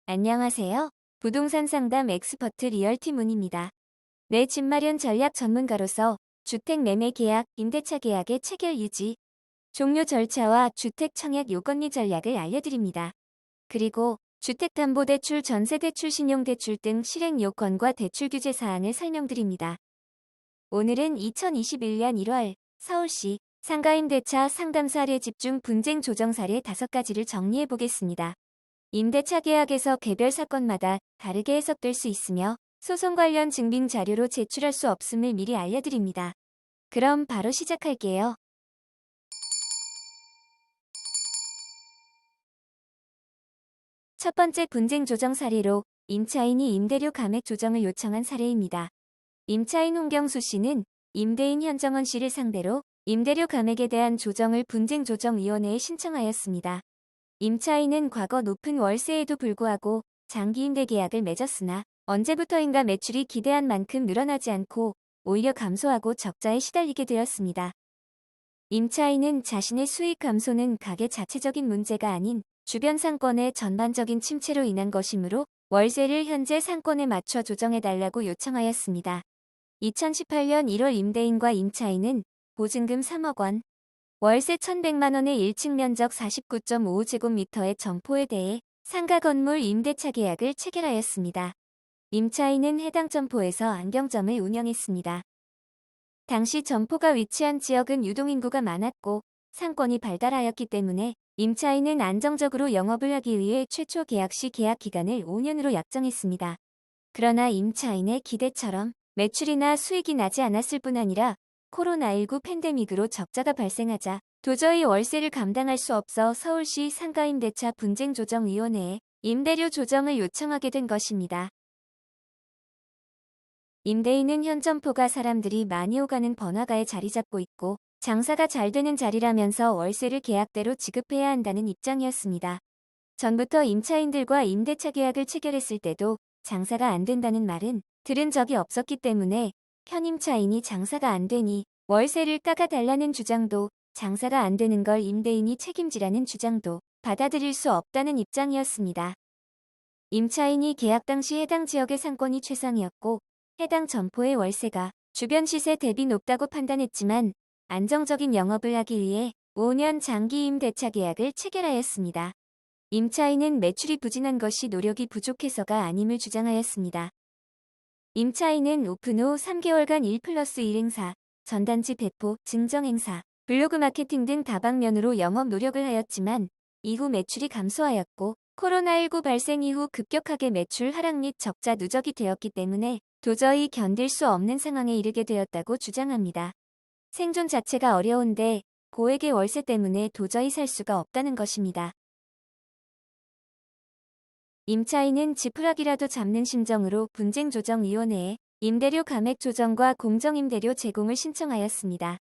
안녕하세요. 부동산 상담 엑스퍼트 리얼티문입니다. 내 집 마련 전략 전문가로서 주택 매매 계약, 임대차 계약의 체결 유지, 종료 절차와 주택 청약 요건리 전략을 알려드립니다. 그리고 주택담보대출, 전세대출, 신용대출 등 실행 요건과 대출 규제 사항을 설명드립니다. 오늘은 2021년 1월 서울시 상가임대차 상담 사례 집중 분쟁 조정 사례 5가지를 정리해 보겠습니다. 임대차 계약에서 개별 사건마다 다르게 해석될 수 있으며 소송 관련 증빙 자료로 제출할 수 없음을 미리 알려드립니다. 그럼 바로 시작할게요. 첫 번째 분쟁 조정 사례로 임차인이 임대료 감액 조정을 요청한 사례입니다. 임차인 홍경수 씨는 임대인 현정원 씨를 상대로 임대료 감액에 대한 조정을 분쟁조정위원회에 신청하였습니다. 임차인은 과거 높은 월세에도 불구하고 장기 임대 계약을 맺었으나 언제부터인가 매출이 기대한 만큼 늘어나지 않고 오히려 감소하고 적자에 시달리게 되었습니다. 임차인은 자신의 수익 감소는 가게 자체적인 문제가 아닌 주변 상권의 전반적인 침체로 인한 것이므로 월세를 현재 상권에 맞춰 조정해달라고 요청하였습니다. 2018년 1월 임대인과 임차인은 보증금 3억 원, 월세 1,100만 원의 1층 면적 49.5제곱미터의 점포에 대해 상가 건물 임대차 계약을 체결하였습니다. 임차인은 해당 점포에서 안경점을 운영했습니다. 당시 점포가 위치한 지역은 유동인구가 많았고 상권이 발달하였기 때문에 임차인은 안정적으로 영업을 하기 위해 최초 계약 시 계약 기간을 5년으로 약정했습니다. 그러나 임차인의 기대처럼 매출이나 수익이 나지 않았을 뿐 아니라 코로나19 팬데믹으로 적자가 발생하자 도저히 월세를 감당할 수 없어 서울시 상가임대차 분쟁조정위원회에 임대료 조정을 요청하게 된 것입니다. 임대인은 현 점포가 사람들이 많이 오가는 번화가에 자리 잡고 있고 장사가 잘 되는 자리라면서 월세를 계약대로 지급해야 한다는 입장이었습니다. 전부터 임차인들과 임대차 계약을 체결했을 때도 장사가 안 된다는 말은 들은 적이 없었기 때문에 현 임차인이 장사가 안 되니 월세를 깎아달라는 주장도 장사가 안 되는 걸 임대인이 책임지라는 주장도 받아들일 수 없다는 입장이었습니다. 임차인이 계약 당시 해당 지역의 상권이 최상이었고 해당 점포의 월세가 주변 시세 대비 높다고 판단했지만 안정적인 영업을 하기 위해 5년 장기 임대차 계약을 체결하였습니다. 임차인은 매출이 부진한 것이 노력이 부족해서가 아님을 주장하였습니다. 임차인은 오픈 후 3개월간 1+1 행사, 전단지 배포, 증정 행사, 블로그 마케팅 등 다방면으로 영업 노력을 하였지만 이후 매출이 감소하였고 코로나19 발생 이후 급격하게 매출 하락 및 적자 누적이 되었기 때문에 도저히 견딜 수 없는 상황에 이르게 되었다고 주장합니다. 생존 자체가 어려운데 고액의 월세 때문에 도저히 살 수가 없다는 것입니다. 임차인은 지푸라기라도 잡는 심정으로 분쟁조정위원회에 임대료 감액 조정과 공정임대료 제공을 신청하였습니다.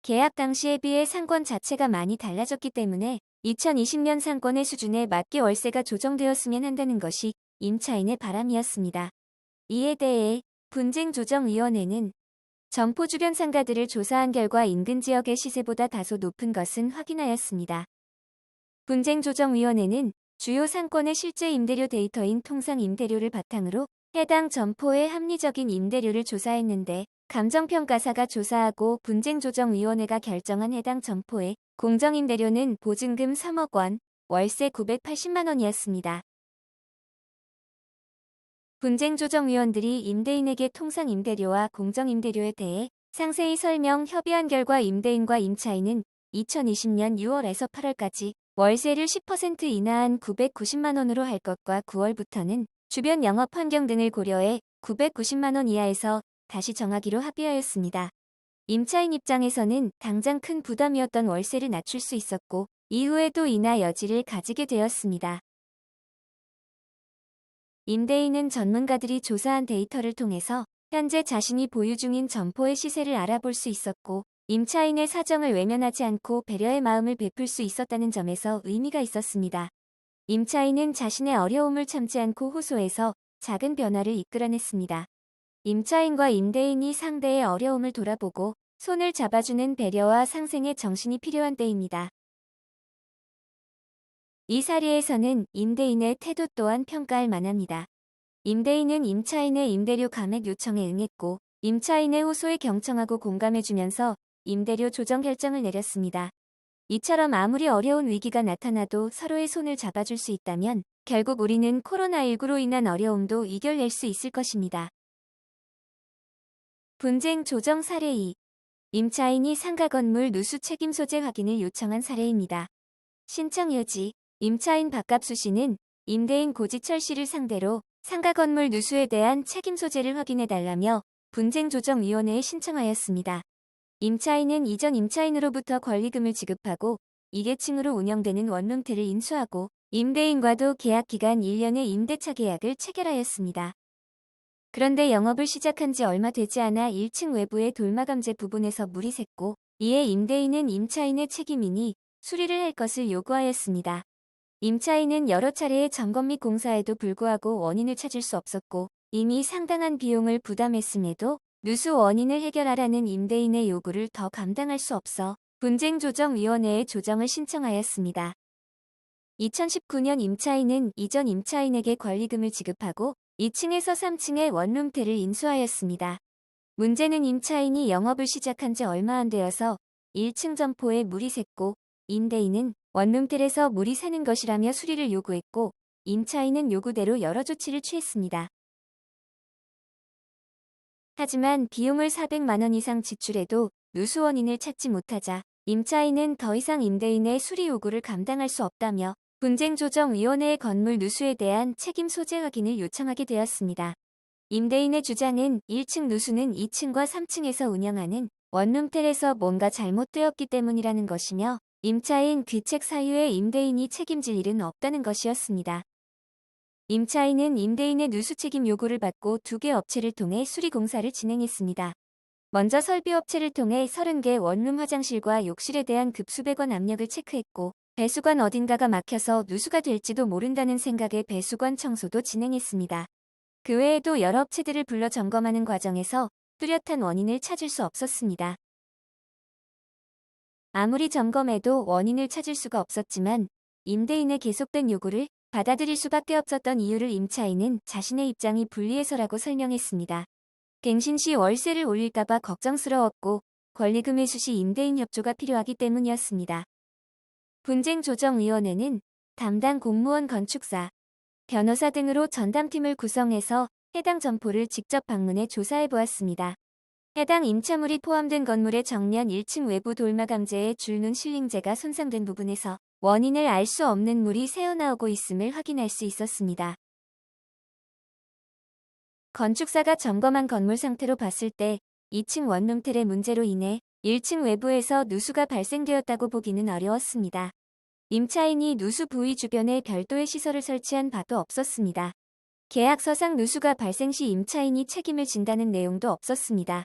계약 당시에 비해 상권 자체가 많이 달라졌기 때문에 2020년 상권의 수준에 맞게 월세가 조정되었으면 한다는 것이 임차인의 바람이었습니다. 이에 대해 분쟁조정위원회는 점포 주변 상가들을 조사한 결과 인근 지역의 시세보다 다소 높은 것은 확인하였습니다. 분쟁조정위원회는 주요 상권의 실제 임대료 데이터인 통상 임대료를 바탕으로 해당 점포의 합리적인 임대료를 조사했는데 감정평가사가 조사하고 분쟁조정위원회가 결정한 해당 점포의 공정임대료는 보증금 3억 원, 월세 980만 원이었습니다. 분쟁조정위원들이 임대인에게 통상 임대료와 공정임대료에 대해 상세히 설명, 협의한 결과 임대인과 임차인은 2020년 6월에서 8월까지 월세를 10% 인하한 990만 원으로 할 것과 9월부터는 주변 영업 환경 등을 고려해 990만 원 이하에서 다시 정하기로 합의하였습니다. 임차인 입장에서는 당장 큰 부담이었던 월세를 낮출 수 있었고 이후에도 인하 여지를 가지게 되었습니다. 임대인은 전문가들이 조사한 데이터를 통해서 현재 자신이 보유 중인 점포의 시세를 알아볼 수 있었고 임차인의 사정을 외면하지 않고 배려의 마음을 베풀 수 있었다는 점에서 의미가 있었습니다. 임차인은 자신의 어려움을 참지 않고 호소해서 작은 변화를 이끌어냈습니다. 임차인과 임대인이 상대의 어려움을 돌아보고 손을 잡아주는 배려와 상생의 정신이 필요한 때입니다. 이 사례에서는 임대인의 태도 또한 평가할 만합니다. 임대인은 임차인의 임대료 감액 요청에 응했고 임차인의 호소에 경청하고 공감해주면서 임대료 조정 결정을 내렸습니다. 이처럼 아무리 어려운 위기가 나타나도 서로의 손을 잡아줄 수 있다면 결국 우리는 코로나19로 인한 어려움도 이겨낼 수 있을 것입니다. 분쟁 조정 사례 2. 임차인이 상가 건물 누수 책임 소재 확인을 요청한 사례입니다. 신청 요지. 임차인 박갑수 씨는 임대인 고지철 씨를 상대로 상가 건물 누수에 대한 책임 소재를 확인해달라며 분쟁조정위원회에 신청하였습니다. 임차인은 이전 임차인으로부터 권리금을 지급하고 2계층으로 운영되는 원룸텔을 인수하고 임대인과도 계약기간 1년의 임대차 계약을 체결하였습니다. 그런데 영업을 시작한 지 얼마 되지 않아 1층 외부의 돌마감재 부분에서 물이 샜고 이에 임대인은 임차인의 책임이니 수리를 할 것을 요구하였습니다. 임차인은 여러 차례의 점검 및 공사에도 불구하고 원인을 찾을 수 없었고 이미 상당한 비용을 부담했음에도 누수 원인을 해결하라는 임대인의 요구를 더 감당할 수 없어 분쟁조정위원회에 조정을 신청하였습니다. 2019년 임차인은 이전 임차인에게 권리금을 지급하고 2층에서 3층의 원룸텔을 인수하였습니다. 문제는 임차인이 영업을 시작한 지 얼마 안 되어서 1층 점포에 물이 샜고 임대인은 원룸텔에서 물이 새는 것이라며 수리를 요구했고 임차인은 요구대로 여러 조치를 취했습니다. 하지만 비용을 400만 원 이상 지출해도 누수 원인을 찾지 못하자 임차인은 더 이상 임대인의 수리 요구를 감당할 수 없다며 분쟁조정위원회의 건물 누수에 대한 책임 소재 확인을 요청하게 되었습니다. 임대인의 주장은 1층 누수는 2층과 3층에서 운영하는 원룸텔에서 뭔가 잘못되었기 때문이라는 것이며 임차인 귀책 사유에 임대인이 책임질 일은 없다는 것이었습니다. 임차인은 임대인의 누수 책임 요구를 받고 2개 업체를 통해 수리 공사를 진행했습니다. 먼저 설비업체를 통해 30개 원룸 화장실과 욕실에 대한 급수배관 압력을 체크했고 배수관 어딘가가 막혀서 누수가 될지도 모른다는 생각에 배수관 청소도 진행했습니다. 그 외에도 여러 업체들을 불러 점검하는 과정에서 뚜렷한 원인을 찾을 수 없었습니다. 아무리 점검해도 원인을 찾을 수가 없었지만 임대인의 계속된 요구를 받아들일 수밖에 없었던 이유를 임차인은 자신의 입장이 불리해서라고 설명했습니다. 갱신 시 월세를 올릴까봐 걱정스러웠고 권리금 회수 시 임대인 협조가 필요하기 때문이었습니다. 분쟁조정위원회는 담당 공무원 건축사, 변호사 등으로 전담팀을 구성해서 해당 점포를 직접 방문해 조사해 보았습니다. 해당 임차물이 포함된 건물의 정면 1층 외부 돌마감재에 줄눈 실링재가 손상된 부분에서 원인을 알 수 없는 물이 새어나오고 있음을 확인할 수 있었습니다. 건축사가 점검한 건물 상태로 봤을 때 2층 원룸텔의 문제로 인해 1층 외부에서 누수가 발생되었다고 보기는 어려웠습니다. 임차인이 누수 부위 주변에 별도의 시설을 설치한 바도 없었습니다. 계약서상 누수가 발생 시 임차인이 책임을 진다는 내용도 없었습니다.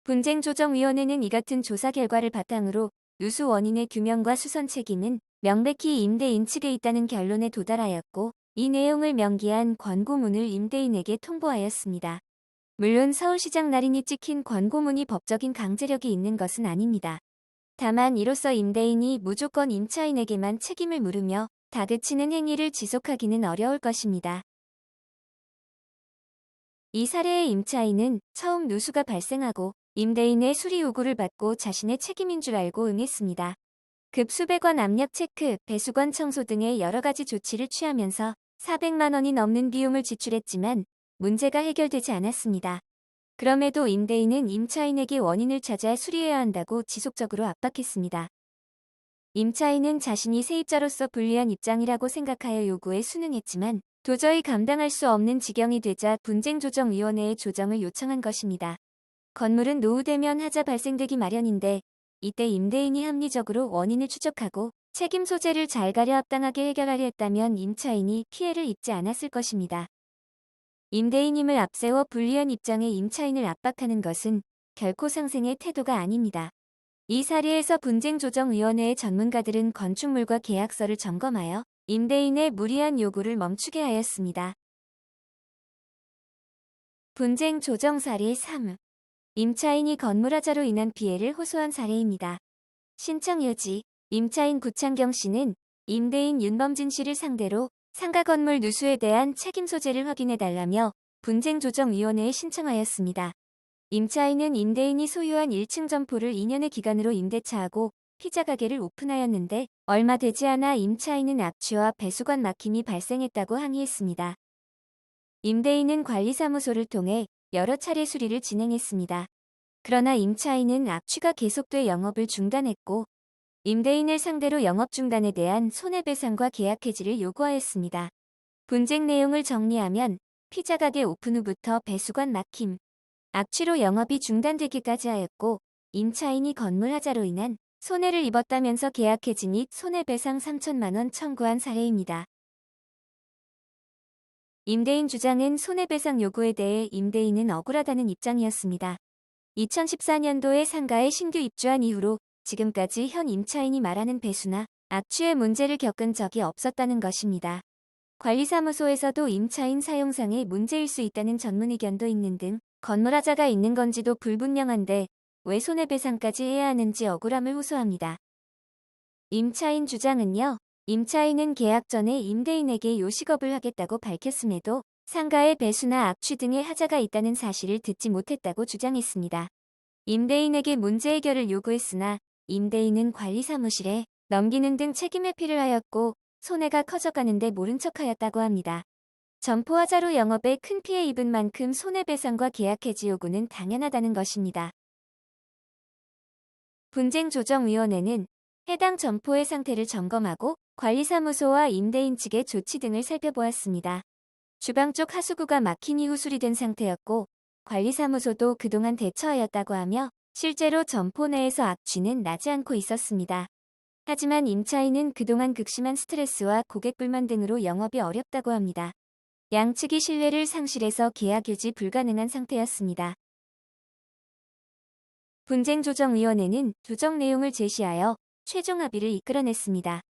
분쟁조정위원회는 이 같은 조사 결과를 바탕으로 누수 원인의 규명과 수선 책임은 명백히 임대인 측에 있다는 결론에 도달하였고 이 내용을 명기한 권고문을 임대인에게 통보하였습니다. 물론 서울시장 날인이 찍힌 권고문이 법적인 강제력이 있는 것은 아닙니다. 다만 이로써 임대인이 무조건 임차인에게만 책임을 물으며 다그치는 행위를 지속하기는 어려울 것입니다. 이 사례의 임차인은 처음 누수가 발생하고 임대인의 수리 요구를 받고 자신의 책임인 줄 알고 응했습니다. 급수배관 압력 체크, 배수관 청소 등의 여러 가지 조치를 취하면서 400만 원이 넘는 비용을 지출했지만 문제가 해결되지 않았습니다. 그럼에도 임대인은 임차인에게 원인을 찾아 수리해야 한다고 지속적으로 압박했습니다. 임차인은 자신이 세입자로서 불리한 입장이라고 생각하여 요구에 순응했지만 도저히 감당할 수 없는 지경이 되자 분쟁조정위원회에 조정을 요청한 것입니다. 건물은 노후되면 하자 발생되기 마련인데 이때 임대인이 합리적으로 원인을 추적하고 책임 소재를 잘 가려 합당하게 해결하려 했다면 임차인이 피해를 입지 않았을 것입니다. 임대인임을 앞세워 불리한 입장의 임차인을 압박하는 것은 결코 상생의 태도가 아닙니다. 이 사례에서 분쟁조정위원회의 전문가들은 건축물과 계약서를 점검하여 임대인의 무리한 요구를 멈추게 하였습니다. 분쟁조정 사례 3. 임차인이 건물하자로 인한 피해를 호소한 사례입니다. 신청 요지. 임차인 구창경 씨는 임대인 윤범진 씨를 상대로 상가 건물 누수에 대한 책임 소재를 확인해달라며 분쟁조정위원회에 신청하였습니다. 임차인은 임대인이 소유한 1층 점포를 2년의 기간으로 임대차하고 피자 가게를 오픈하였는데 얼마 되지 않아 임차인은 악취와 배수관 막힘이 발생했다고 항의했습니다. 임대인은 관리사무소를 통해 여러 차례 수리를 진행했습니다. 그러나 임차인은 악취가 계속돼 영업을 중단했고 임대인을 상대로 영업 중단에 대한 손해배상과 계약 해지를 요구하였습니다. 분쟁 내용을 정리하면 피자 가게 오픈 후부터 배수관 막힘, 악취로 영업이 중단되기까지 하였고 임차인이 건물 하자로 인한 손해를 입었다면서 계약 해지 및 손해배상 3천만 원 청구한 사례입니다. 임대인 주장은 손해배상 요구에 대해 임대인은 억울하다는 입장이었습니다. 2014년도에 상가에 신규 입주한 이후로 지금까지 현 임차인이 말하는 배수나 악취의 문제를 겪은 적이 없었다는 것입니다. 관리사무소에서도 임차인 사용상에 문제일 수 있다는 전문 의견도 있는 등 건물 하자가 있는 건지도 불분명한데 왜 손해배상까지 해야 하는지 억울함을 호소합니다. 임차인 주장은요. 임차인은 계약 전에 임대인에게 요식업을 하겠다고 밝혔음에도 상가에 배수나 악취 등의 하자가 있다는 사실을 듣지 못했다고 주장했습니다. 임대인에게 문제 해결을 요구했으나 임대인은 관리사무실에 넘기는 등 책임 회피를 하였고 손해가 커져가는데 모른 척하였다고 합니다. 점포 하자로 영업에 큰 피해 입은 만큼 손해배상과 계약 해지 요구는 당연하다는 것입니다. 분쟁조정위원회는 해당 점포의 상태를 점검하고 관리사무소와 임대인 측의 조치 등을 살펴보았습니다. 주방 쪽 하수구가 막힌 이후 수리된 상태였고 관리사무소도 그동안 대처하였다고 하며 실제로 점포 내에서 악취는 나지 않고 있었습니다. 하지만 임차인은 그동안 극심한 스트레스와 고객 불만 등으로 영업이 어렵다고 합니다. 양측이 신뢰를 상실해서 계약 유지 불가능한 상태였습니다. 분쟁조정위원회는 조정 내용을 제시하여 최종 합의를 이끌어냈습니다.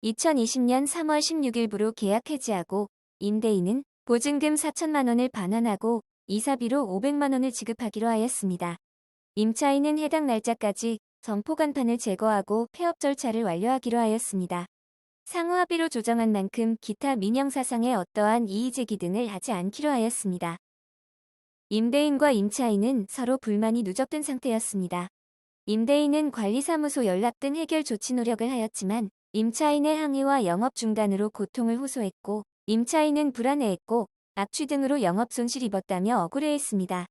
2020년 3월 16일부로 계약 해지하고 임대인은 보증금 4천만 원을 반환하고 이사비로 500만 원을 지급하기로 하였습니다. 임차인은 해당 날짜까지 점포 간판을 제거하고 폐업 절차를 완료하기로 하였습니다. 상호 합의로 조정한 만큼 기타 민형사상의 어떠한 이의제기 등을 하지 않기로 하였습니다. 임대인과 임차인은 서로 불만이 누적된 상태였습니다. 임대인은 관리사무소 연락 등 해결 조치 노력을 하였지만 임차인의 항의와 영업 중단으로 고통을 호소했고 임차인은 불안해했고 악취 등으로 영업 손실 입었다며 억울해했습니다.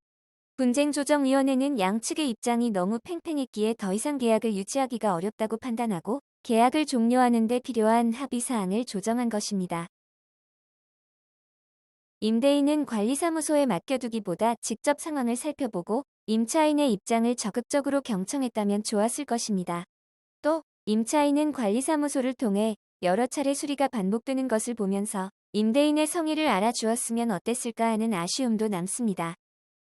분쟁조정위원회는 양측의 입장이 너무 팽팽했기에 더 이상 계약을 유지하기가 어렵다고 판단하고 계약을 종료하는 데 필요한 합의사항을 조정한 것입니다. 임대인은 관리사무소에 맡겨두기보다 직접 상황을 살펴보고 임차인의 입장을 적극적으로 경청했다면 좋았을 것입니다. 또 임차인은 관리사무소를 통해 여러 차례 수리가 반복되는 것을 보면서 임대인의 성의를 알아주었으면 어땠을까 하는 아쉬움도 남습니다.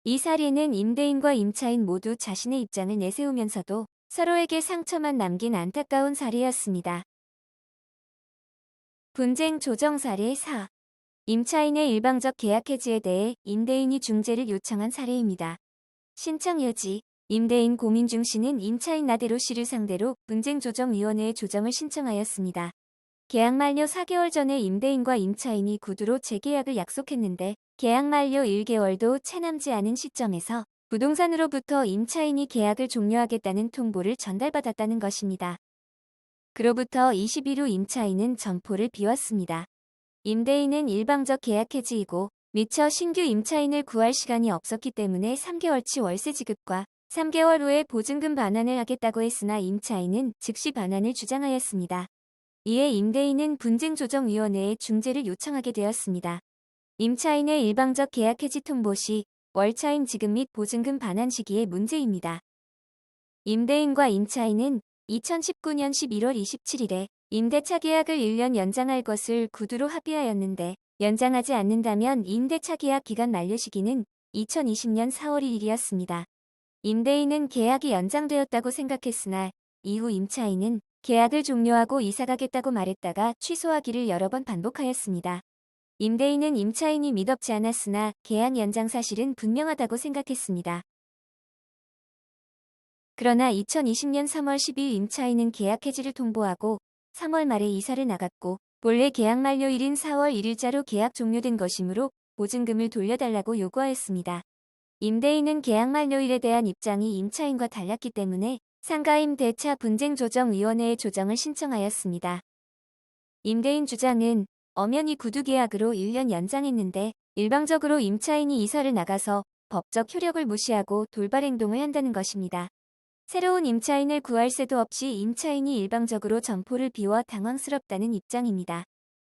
이 사례는 임대인과 임차인 모두 자신의 입장을 내세우면서도 서로에게 상처만 남긴 안타까운 사례였습니다. 분쟁 조정 사례 4. 임차인의 일방적 계약 해지에 대해 임대인이 중재를 요청한 사례입니다. 신청 여지. 임대인 고민중 씨는 임차인 나대로 씨를 상대로 분쟁조정위원회에 조정을 신청하였습니다. 계약 만료 4개월 전에 임대인과 임차인이 구두로 재계약을 약속했는데 계약 만료 1개월도 채 남지 않은 시점에서 부동산으로부터 임차인이 계약을 종료하겠다는 통보를 전달받았다는 것입니다. 그로부터 20일 후 임차인은 점포를 비웠습니다. 임대인은 일방적 계약 해지이고 미처 신규 임차인을 구할 시간이 없었기 때문에 3개월치 월세 지급과 3개월 후에 보증금 반환을 하겠다고 했으나 임차인은 즉시 반환을 주장하였습니다. 이에 임대인은 분쟁조정위원회에 중재를 요청하게 되었습니다. 임차인의 일방적 계약 해지 통보 시 월차임 지급 및 보증금 반환 시기의 문제입니다. 임대인과 임차인은 2019년 11월 27일에 임대차 계약을 1년 연장할 것을 구두로 합의하였는데 연장하지 않는다면 임대차 계약 기간 만료 시기는 2020년 4월 1일이었습니다. 임대인은 계약이 연장되었다고 생각했으나 이후 임차인은 계약을 종료하고 이사가겠다고 말했다가 취소하기를 여러 번 반복하였습니다. 임대인은 임차인이 미덥지 않았으나 계약 연장 사실은 분명하다고 생각했습니다. 그러나 2020년 3월 10일 임차인은 계약 해지를 통보하고 3월 말에 이사를 나갔고 본래 계약 만료일인 4월 1일자로 계약 종료된 것이므로 보증금을 돌려달라고 요구하였습니다. 임대인은 계약 만료일에 대한 입장이 임차인과 달랐기 때문에 상가임대차 분쟁조정위원회에 조정을 신청하였습니다. 임대인 주장은 엄연히 구두계약으로 1년 연장했는데 일방적으로 임차인이 이사를 나가서 법적 효력을 무시하고 돌발 행동을 한다는 것입니다. 새로운 임차인을 구할 새도 없이 임차인이 일방적으로 점포를 비워 당황스럽다는 입장입니다.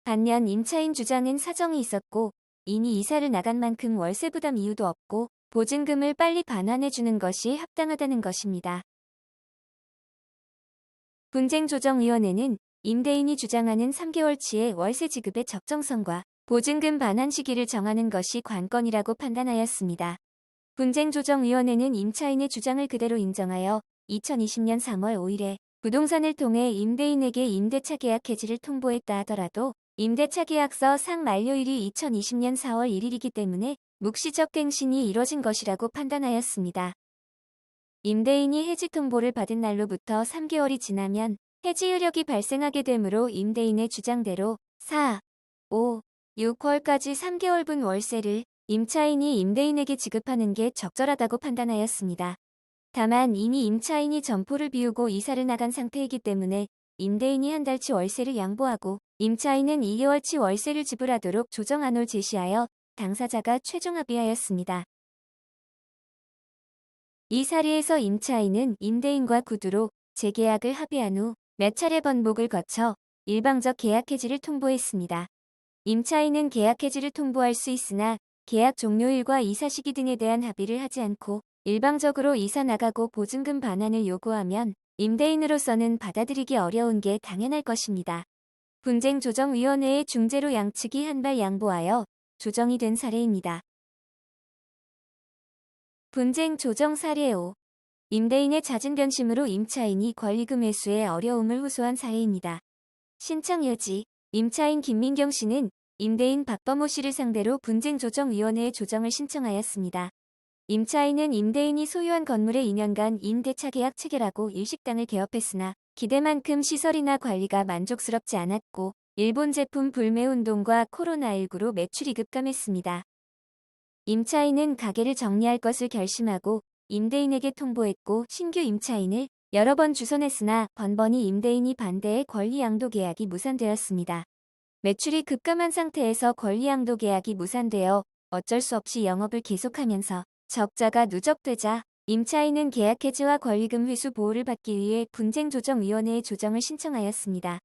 반면 임차인 주장은 사정이 있었고 이미 이사를 나간 만큼 월세 부담 이유도 없고 보증금을 빨리 반환해주는 것이 합당하다는 것입니다. 분쟁조정위원회는 임대인이 주장하는 3개월치의 월세 지급의 적정성과 보증금 반환 시기를 정하는 것이 관건이라고 판단하였습니다. 분쟁조정위원회는 임차인의 주장을 그대로 인정하여 2020년 3월 5일에 부동산을 통해 임대인에게 임대차 계약 해지를 통보했다 하더라도 임대차 계약서 상 만료일이 2020년 4월 1일이기 때문에 묵시적 갱신이 이뤄진 것이라고 판단하였습니다. 임대인이 해지 통보를 받은 날로부터 3개월이 지나면 해지 효력이 발생하게 되므로 임대인의 주장대로 4, 5, 6월까지 3개월분 월세를 임차인이 임대인에게 지급하는 게 적절하다고 판단하였습니다. 다만 이미 임차인이 점포를 비우고 이사를 나간 상태이기 때문에 임대인이 한 달치 월세를 양보하고 임차인은 2개월치 월세를 지불하도록 조정안을 제시하여 당사자가 최종 합의하였습니다. 이 사례에서 임차인은 임대인과 구두로 재계약을 합의한 후 몇 차례 번복을 거쳐 일방적 계약 해지를 통보했습니다. 임차인은 계약 해지를 통보할 수 있으나 계약 종료일과 이사 시기 등에 대한 합의를 하지 않고 일방적으로 이사 나가고 보증금 반환을 요구하면 임대인으로서는 받아들이기 어려운 게 당연할 것입니다. 분쟁조정위원회의 중재로 양측이 한 발 양보하여 조정이 된 사례입니다. 분쟁조정 사례 5. 임대인의 잦은 변심으로 임차인이 권리금 회수에 어려움을 호소한 사례입니다. 신청 여지. 임차인 김민경 씨는 임대인 박범호 씨를 상대로 분쟁조정위원회에 조정을 신청하였습니다. 임차인은 임대인이 소유한 건물에 2년간 임대차 계약 체결하고 일식당을 개업했으나 기대만큼 시설이나 관리가 만족스럽지 않았고 일본 제품 불매 운동과 코로나19로 매출이 급감했습니다. 임차인은 가게를 정리할 것을 결심하고 임대인에게 통보했고 신규 임차인을 여러 번 주선했으나 번번이 임대인이 반대해 권리양도 계약이 무산되었습니다. 매출이 급감한 상태에서 권리양도 계약이 무산되어 어쩔 수 없이 영업을 계속하면서 적자가 누적되자 임차인은 계약 해지와 권리금 회수 보호를 받기 위해 분쟁조정위원회에 조정을 신청하였습니다.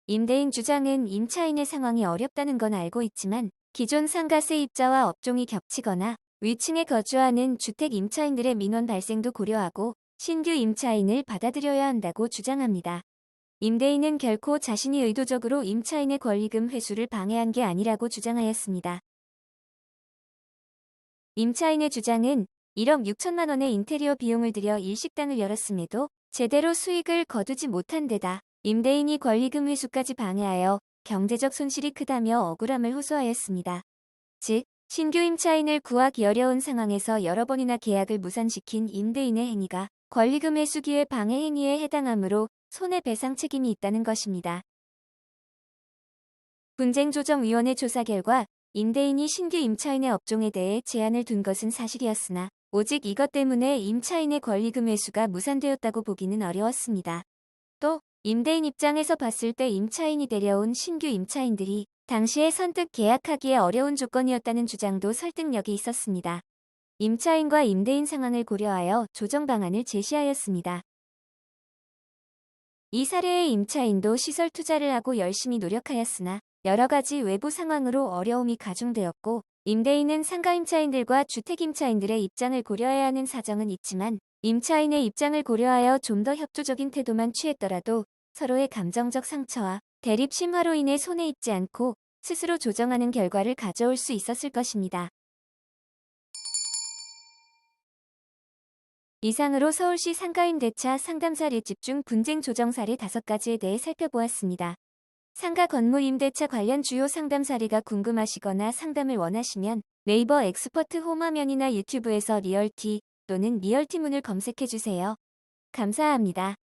임대인 주장은 임차인의 상황이 어렵다는 건 알고 있지만 기존 상가 세입자와 업종이 겹치거나 위층에 거주하는 주택 임차인들의 민원 발생도 고려하고 신규 임차인을 받아들여야 한다고 주장합니다. 임대인은 결코 자신이 의도적으로 임차인의 권리금 회수를 방해한 게 아니라고 주장하였습니다. 임차인의 주장은 1억 6천만 원의 인테리어 비용을 들여 일식당을 열었음에도 제대로 수익을 거두지 못한 데다 임대인이 권리금 회수까지 방해하여 경제적 손실이 크다며 억울함을 호소하였습니다. 즉, 신규 임차인을 구하기 어려운 상황에서 여러 번이나 계약을 무산시킨 임대인의 행위가 권리금 회수기의 방해 행위에 해당하므로 손해배상 책임이 있다는 것입니다. 분쟁조정위원회 조사 결과 임대인이 신규 임차인의 업종에 대해 제한을 둔 것은 사실이었으나 오직 이것 때문에 임차인의 권리금 회수가 무산되었다고 보기는 어려웠습니다. 또 임대인 입장에서 봤을 때 임차인이 데려온 신규 임차인들이 당시에 선뜻 계약하기에 어려운 조건이었다는 주장도 설득력이 있었습니다. 임차인과 임대인 상황을 고려하여 조정 방안을 제시하였습니다. 이 사례의 임차인도 시설 투자를 하고 열심히 노력하였으나 여러 가지 외부 상황으로 어려움이 가중되었고 임대인은 상가 임차인들과 주택 임차인들의 입장을 고려해야 하는 사정은 있지만 임차인의 입장을 고려하여 좀 더 협조적인 태도만 취했더라도 서로의 감정적 상처와 대립 심화로 인해 손해 입지 않고 스스로 조정하는 결과를 가져올 수 있었을 것입니다. 이상으로 서울시 상가임대차 상담 사례 집중 분쟁 조정 사례 5가지에 대해 살펴보았습니다. 상가 건물 임대차 관련 주요 상담 사례가 궁금하시거나 상담을 원하시면 네이버 엑스퍼트 홈 화면이나 유튜브에서 리얼티 또는 리얼티문을 검색해 주세요. 감사합니다.